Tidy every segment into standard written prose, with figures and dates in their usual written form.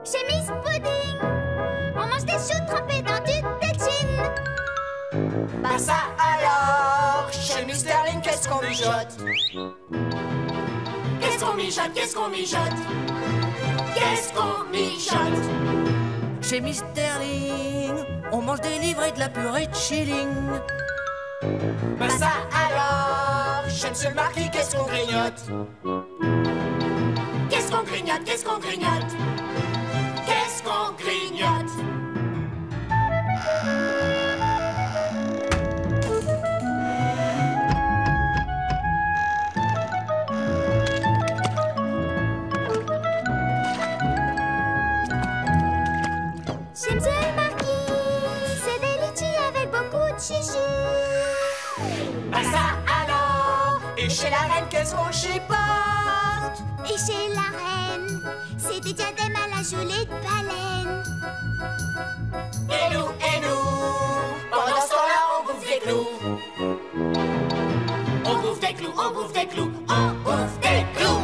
Chez Miss Pudding, on mange des choux trempés dans du tétine. Bah ça alors, chez Miss Sterling, qu'est-ce qu'on mijote? Qu'est-ce qu'on mijote? Qu'est-ce qu'on mijote? Qu'est-ce qu'on mijote? Chez Miss Sterling, on mange des livres et de la purée de shilling. Bah ça alors, chez Monsieur le Marquis, qu'est-ce qu'on grignote? Qu'est-ce qu'on grignote? Qu'est-ce qu'on grignote? Qu'est-ce qu'on grignote? Chez Monsieur le Marquis, c'est des litchis avec beaucoup de chichi. Bah ça alors, et chez la reine, qu'est-ce qu'on chipote? Et chez la reine, c'est des diadèmes à la gelée de baleine. Et nous, pendant ce temps-là, on bouffe des clous. On bouffe des clous, on bouffe des clous, on bouffe des clous.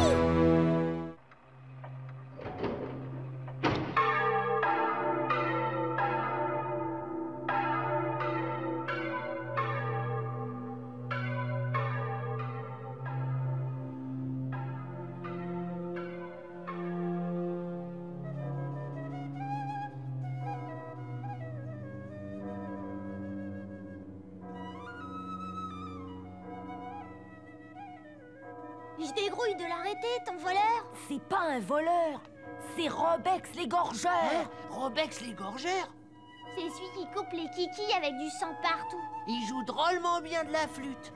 Je dégrouille de l'arrêter, ton voleur. C'est pas un voleur, c'est Robex l'égorgeur. Robex l'égorgeur? C'est celui qui coupe les kikis avec du sang partout. Il joue drôlement bien de la flûte.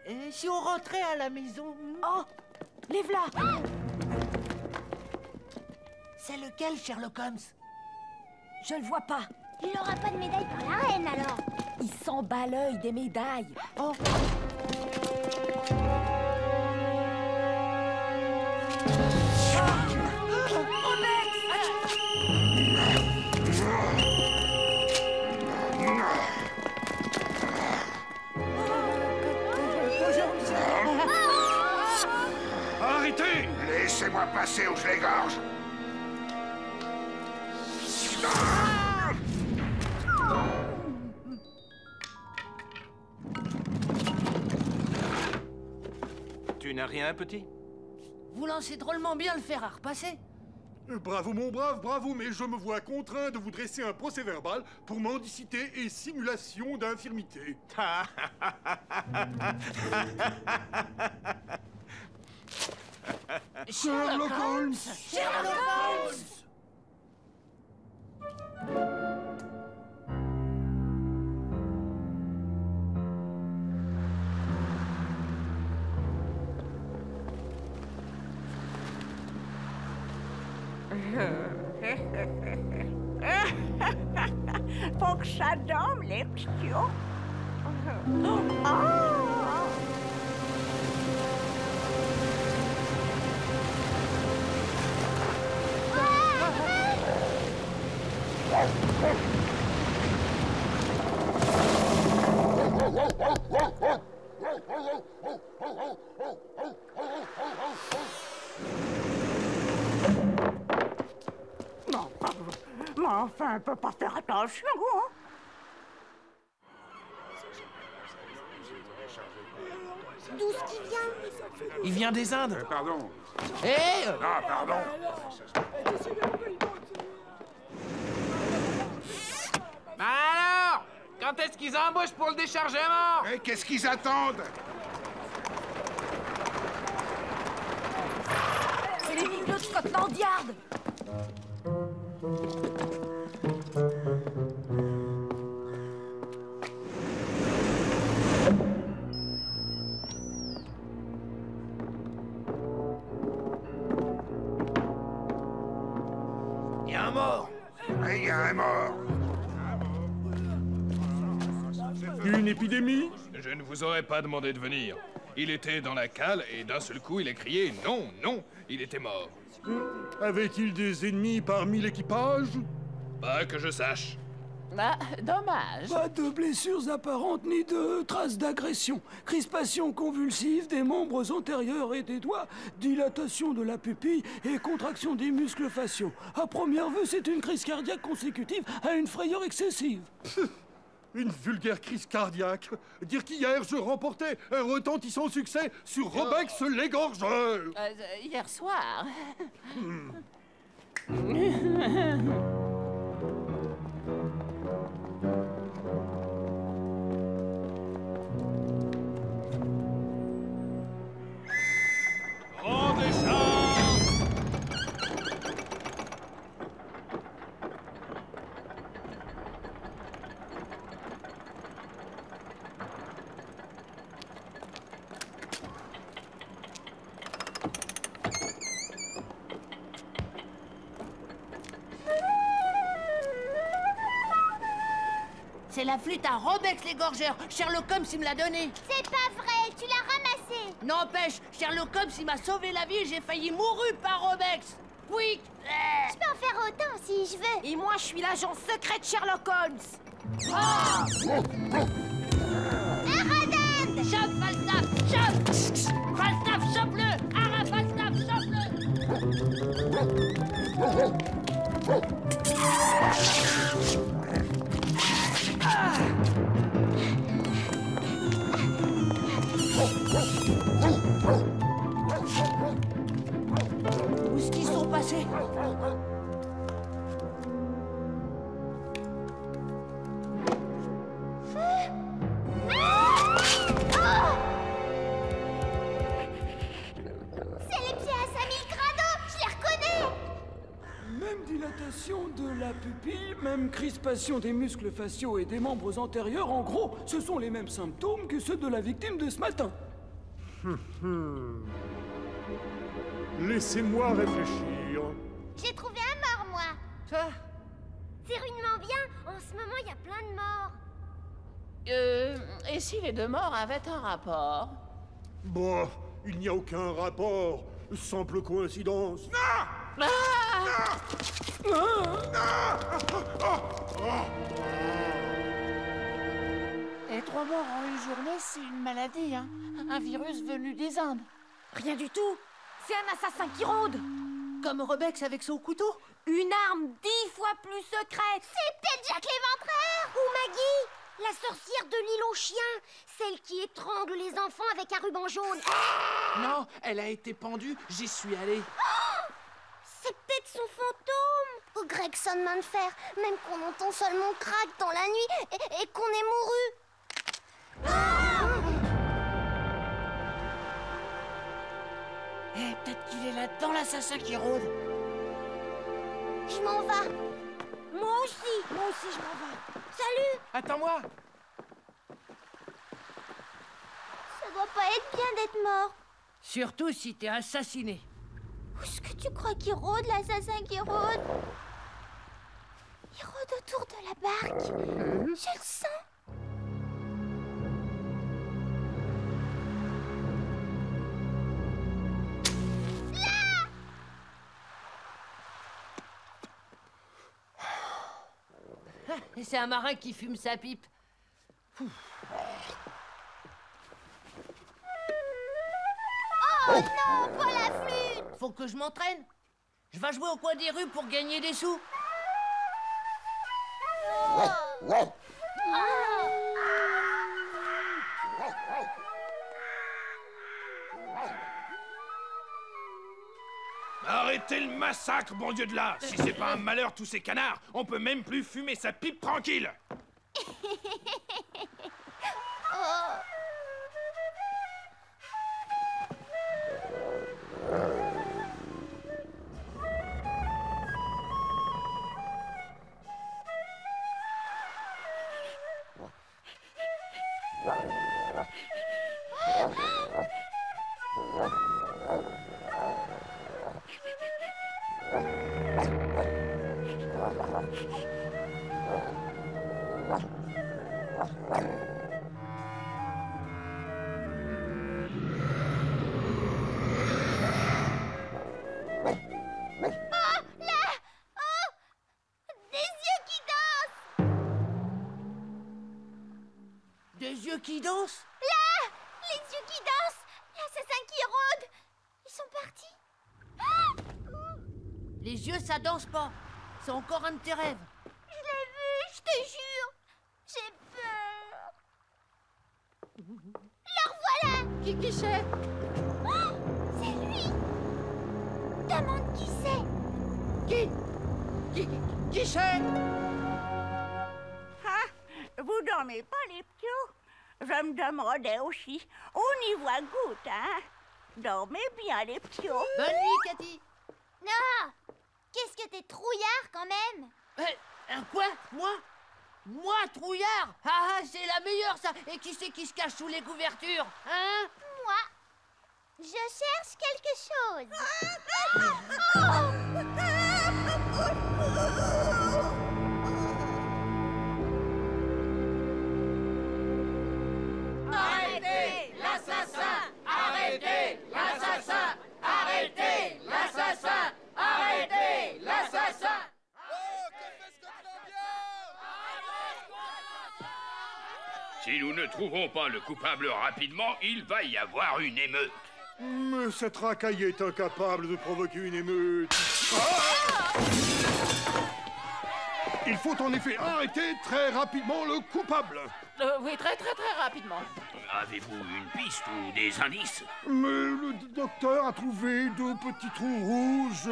Et si on rentrait à la maison? Oh, les v'là. C'est lequel, Sherlock Holmes? Je le vois pas. Il aura pas de médaille par la reine alors. Il s'en bat l'œil des médailles. Oh. Arrêtez! Laissez-moi passer ou je l'égorge! Tu n'as rien, petit? Vous lancez drôlement bien le fer à repasser. Bravo mon brave, bravo, mais je me vois contraint de vous dresser un procès-verbal pour mendicité et simulation d'infirmité. Sherlock Holmes! Sherlock Holmes! Faut que ça dorme, les ptios. Ah! Mais enfin, on peut pas faire attention, hein? D'où ce qui vient? Il vient des Indes. Pardon. Hé! Ah, pardon. Alors, quand est-ce qu'ils embauchent pour le déchargement? Et qu'est-ce qu'ils attendent? C'est les mignots de Scotland Yard. Il y a un mort. Il y a un mort. Une épidémie? Je ne vous aurais pas demandé de venir. Il était dans la cale et d'un seul coup, il a crié « Non, non !» Il était mort. Avait-il des ennemis parmi l'équipage? Pas que je sache. Ah, dommage. Pas de blessures apparentes ni de traces d'agression. Crispation convulsive des membres antérieurs et des doigts, dilatation de la pupille et contraction des muscles faciaux. À première vue, c'est une crise cardiaque consécutive à une frayeur excessive. Une vulgaire crise cardiaque. Dire qu'hier, je remportais un retentissant succès sur Robex l'égorgeur. Hier soir. Rendez charge! C'est la flûte à Robex l'égorgeur. Sherlock Holmes, il me l'a donnée. C'est pas vrai, tu l'as ramassé. N'empêche, Sherlock Holmes, il m'a sauvé la vie et j'ai failli mourir par Robex. Oui. Je peux en faire autant si je veux. Et moi, je suis l'agent secret de Sherlock Holmes. Aradam! Chope, Falstaff, chope. Falstaff, chope-le. Ara, Falstaff, chope-le. Où est-ce qu'ils sont passés? C'est les pieds à 5000 grados, je les reconnais. Même dilatation de la pupille, même crispation des muscles faciaux et des membres antérieurs. En gros, ce sont les mêmes symptômes que ceux de la victime de ce matin. Laissez-moi réfléchir. J'ai trouvé un mort, moi. Toi? C'est rudement bien. En ce moment, il y a plein de morts. Et si les deux morts avaient un rapport? Bon, il n'y a aucun rapport. Simple coïncidence. Et 3 morts en une journée, c'est une maladie, hein? Un virus venu des Indes. Rien du tout. C'est un assassin qui rôde. Comme Robex avec son couteau? Une arme 10 fois plus secrète. C'est peut-être Jack l'Éventreur ou Maggie, la sorcière de l'île aux chiens, celle qui étrangle les enfants avec un ruban jaune. Non, elle a été pendue, j'y suis allé. C'est peut-être son fantôme. Ou Gregson main de fer, même qu'on entend seulement crack dans la nuit et qu'on est mouru. Eh, peut-être qu'il est là-dedans, l'assassin qui rôde. Je m'en vais. Moi aussi je m'en vais. Salut. Attends-moi. Ça doit pas être bien d'être mort. Surtout si t'es assassiné. Où est-ce que tu crois qu'il rôde, l'assassin qui rôde? Il rôde autour de la barque. Je le sens. Et c'est un marin qui fume sa pipe. Oh non, pas la flûte. Faut que je m'entraîne. Je vais jouer au coin des rues pour gagner des sous. Arrêtez le massacre, bon Dieu de là! Si c'est pas un malheur, tous ces canards, on peut même plus fumer sa pipe tranquille! Des yeux qui dansent. yeux qui dansent? Là! Les yeux qui dansent! L'assassin qui rôde! Ils sont partis. Les yeux, ça danse pas. C'est encore un de tes rêves. Je l'ai vu, je te jure. J'ai peur. Le revoilà! Qui c'est? Oh, c'est lui! Demande qui c'est! Qui c'est? Ah, vous dormez pas, les ptios? Je me demandais aussi. On y voit goutte, hein? Dormez bien, les ptios. Bonne nuit, Cathy. Non! Qu'est-ce que t'es trouillard, quand même! Quoi? Moi, trouillard? Ah, c'est la meilleure, ça. Et qui c'est qui se cache sous les couvertures? Hein? Moi, je cherche quelque chose. Arrêtez l'assassin! Arrêtez l'assassin! Arrêtez l'assassin! Arrêtez l'assassin! Si nous ne trouvons pas le coupable rapidement, il va y avoir une émeute. Mais cette racaille est incapable de provoquer une émeute. Ah! Il faut en effet arrêter très rapidement le coupable. Oui, très rapidement. Avez-vous une piste ou des indices? Mais le docteur a trouvé 2 petits trous rouges,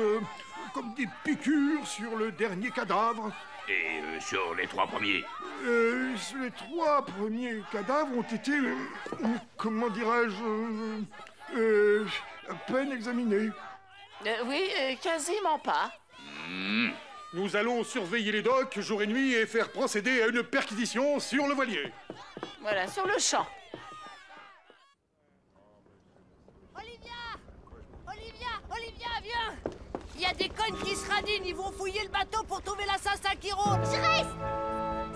comme des piqûres sur le dernier cadavre. Et sur les 3 premiers? Les 3 premiers cadavres ont été, comment dirais-je, à peine examinés. Oui, quasiment pas. Nous allons surveiller les docks jour et nuit et faire procéder à une perquisition sur le voilier. Voilà, sur le champ. Olivia, viens! Il y a des cognes qui se radinent, ils vont fouiller le bateau pour trouver l'assassin qui rôde. Je reste!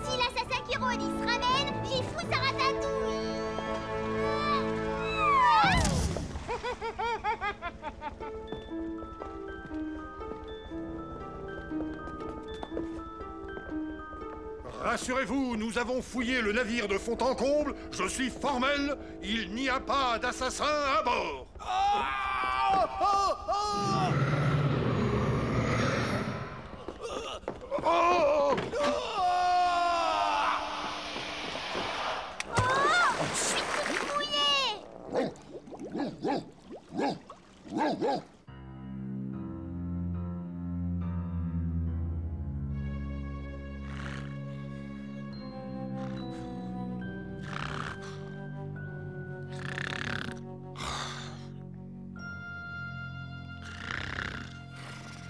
Si l'assassin qui rôde, il se ramène, j'y fous sa ratatouille! Rassurez-vous, nous avons fouillé le navire de fond en comble. Je suis formel, il n'y a pas d'assassin à bord. Oh! Je suis toute mouillée!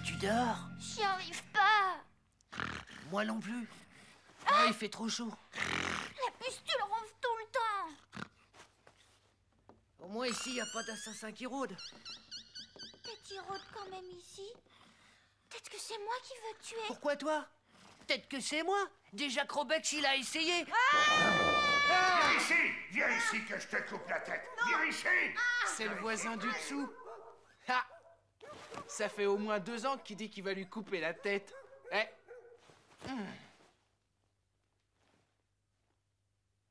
Tu dors? J'y arrive pas! Moi non plus. Ah, il fait trop chaud. La pustule ronfle tout le temps! Au moins ici, il n'y a pas d'assassin qui rôde. Peut-être qu'il rôde quand même ici. Peut-être que c'est moi qui veux tuer. Pourquoi toi? Peut-être que c'est moi. Déjà Crobex, il a essayé. Viens ici que je te coupe la tête. Viens ici. C'est le voisin du dessous. Ah! Ça fait au moins 2 ans qu'il dit qu'il va lui couper la tête. Eh.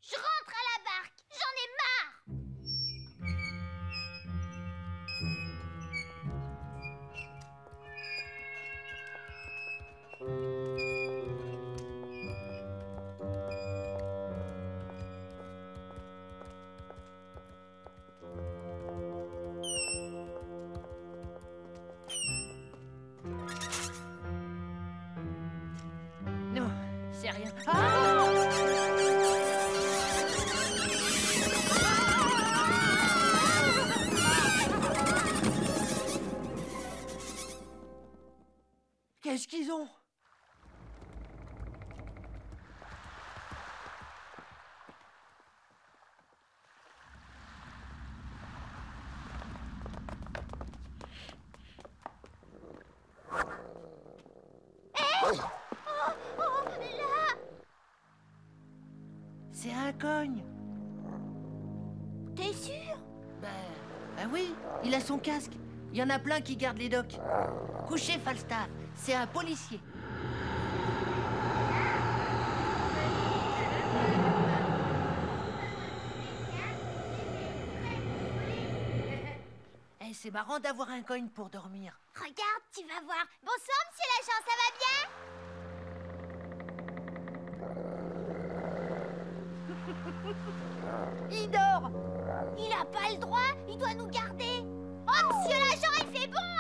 Je rentre à la barque! J'en ai marre! Non, c'est rien. Qu'est-ce qu'ils ont? Là! C'est un cogne. T'es sûr? Ben oui, il a son casque. Il y en a plein qui gardent les docks. Couchez, Falstaff, c'est un policier. c'est marrant d'avoir un coin pour dormir. Regarde, tu vas voir. Bonsoir, monsieur l'agent, ça va bien? Il dort. Il a pas le droit, il doit nous garder. Oh, monsieur l'agent, il fait bon, hein?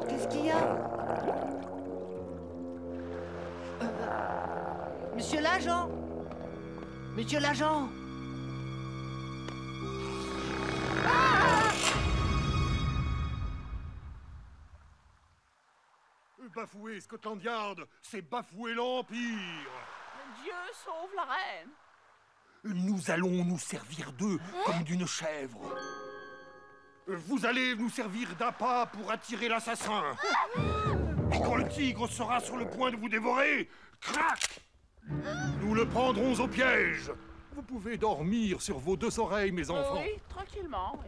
Qu'est-ce qu'il y a? Monsieur l'agent? Monsieur l'agent? Bafouer Scotland Yard, c'est bafouer l'Empire. Dieu sauve la reine. Nous allons nous servir d'eux comme d'une chèvre. Vous allez nous servir d'appât pour attirer l'assassin. Et quand le tigre sera sur le point de vous dévorer, crac! Nous le prendrons au piège. Vous pouvez dormir sur vos deux oreilles, mes enfants. Oui, tranquillement, oui.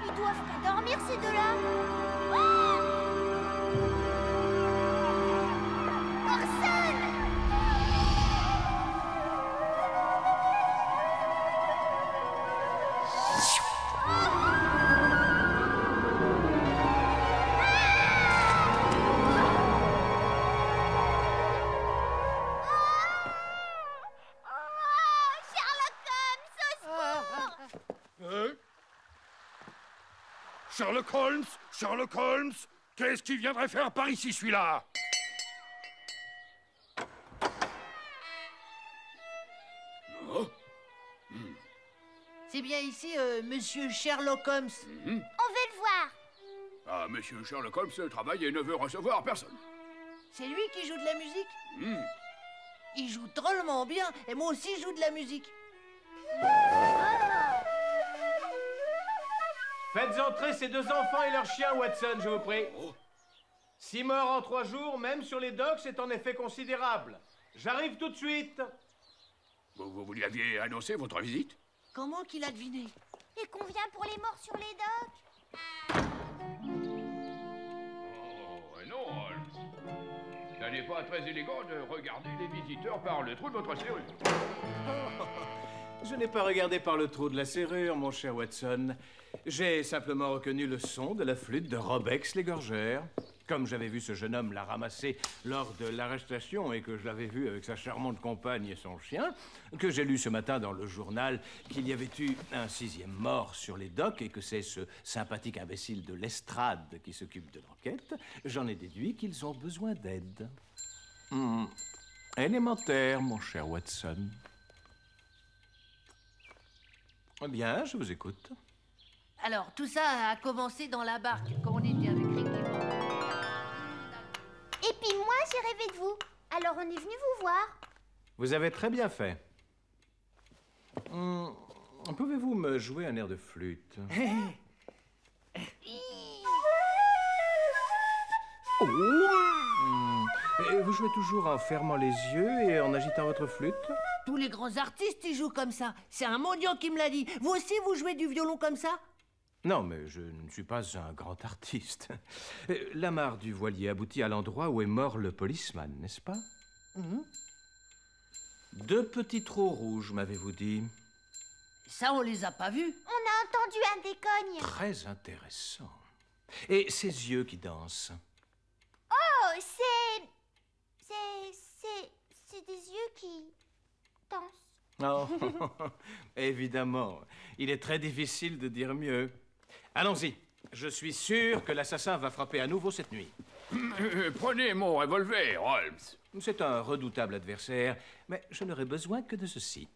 Ils doivent pas dormir, ces deux-là. Orson! Sherlock Holmes, Sherlock Holmes, qu'est-ce qu'il viendrait faire par ici, celui-là? C'est bien ici, monsieur Sherlock Holmes. On veut le voir. Ah, monsieur Sherlock Holmes travaille et ne veut recevoir personne. C'est lui qui joue de la musique? Il joue drôlement bien, et moi aussi je joue de la musique. Faites entrer ces deux enfants et leur chien, Watson, je vous prie. 6 morts en 3 jours, même sur les docks, c'est en effet considérable. J'arrive tout de suite. Vous lui aviez annoncé votre visite? Comment qu'il a deviné? Et qu'on vient pour les morts sur les docks. Oh, non, Holmes. Ça n'est pas très élégant de regarder les visiteurs par le trou de votre serrure. Je n'ai pas regardé par le trou de la serrure, mon cher Watson. J'ai simplement reconnu le son de la flûte de Robex l'égorgère. Comme j'avais vu ce jeune homme la ramasser lors de l'arrestation et que je l'avais vu avec sa charmante compagne et son chien, que j'ai lu ce matin dans le journal qu'il y avait eu un 6e mort sur les docks et que c'est ce sympathique imbécile de l'estrade qui s'occupe de l'enquête, j'en ai déduit qu'ils ont besoin d'aide. Élémentaire, mon cher Watson. Eh bien, je vous écoute. Alors, tout ça a commencé dans la barque, quand on était avec Rick et moi. Et puis moi, j'ai rêvé de vous. Alors on est venu vous voir. Vous avez très bien fait. Pouvez-vous me jouer un air de flûte? Et vous jouez toujours en fermant les yeux et en agitant votre flûte? Tous les grands artistes, ils jouent comme ça. C'est un mendiant qui me l'a dit. Vous aussi, vous jouez du violon comme ça? Non, mais je ne suis pas un grand artiste. L'amarre du voilier aboutit à l'endroit où est mort le policeman, n'est-ce pas? 2 petits trous rouges, m'avez-vous dit? Ça, on les a pas vus. On a entendu un décogne. Très intéressant. Et ces yeux qui dansent? Oh, c'est des yeux qui dansent. Oh, évidemment. Il est très difficile de dire mieux. Allons-y. Je suis sûr que l'assassin va frapper à nouveau cette nuit. Prenez mon revolver, Holmes. C'est un redoutable adversaire, mais je n'aurai besoin que de ceci.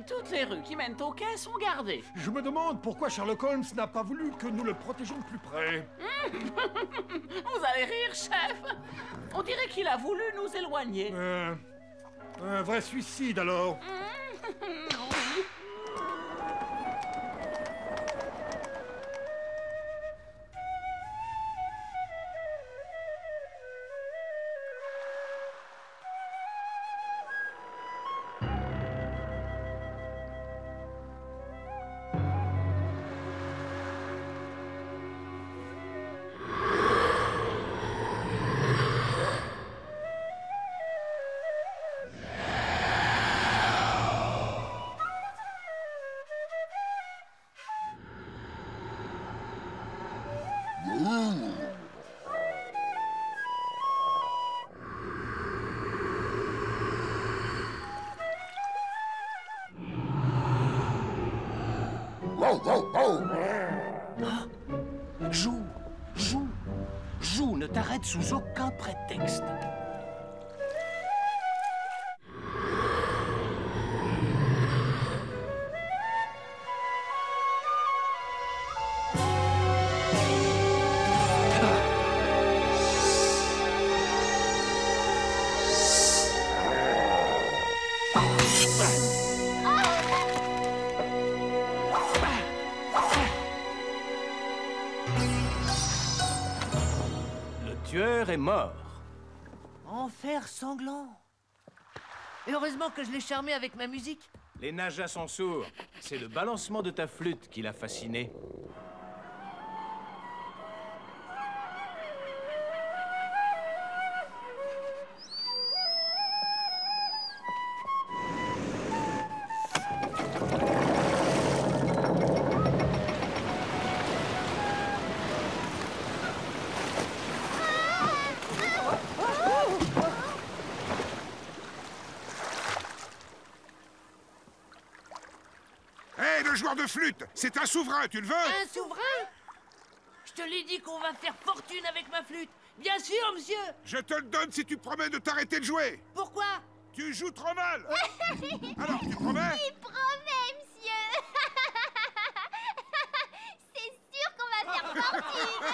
Toutes les rues qui mènent au quai sont gardées. Je me demande pourquoi Sherlock Holmes n'a pas voulu que nous le protégions de plus près. Vous allez rire, chef. On dirait qu'il a voulu nous éloigner. Un vrai suicide, alors. Oui. Joue, ne t'arrête sous aucun prétexte. Le tueur est mort. Enfer sanglant. Et heureusement que je l'ai charmé avec ma musique. Les najas sont sourds. C'est le balancement de ta flûte qui l'a fasciné. Hé, le joueur de flûte, c'est un souverain, tu le veux? Un souverain? Je te l'ai dit qu'on va faire fortune avec ma flûte. Bien sûr, monsieur. Je te le donne si tu promets de t'arrêter de jouer. Pourquoi? Tu joues trop mal. Alors, tu promets? Il promet, monsieur. C'est sûr qu'on va faire fortune.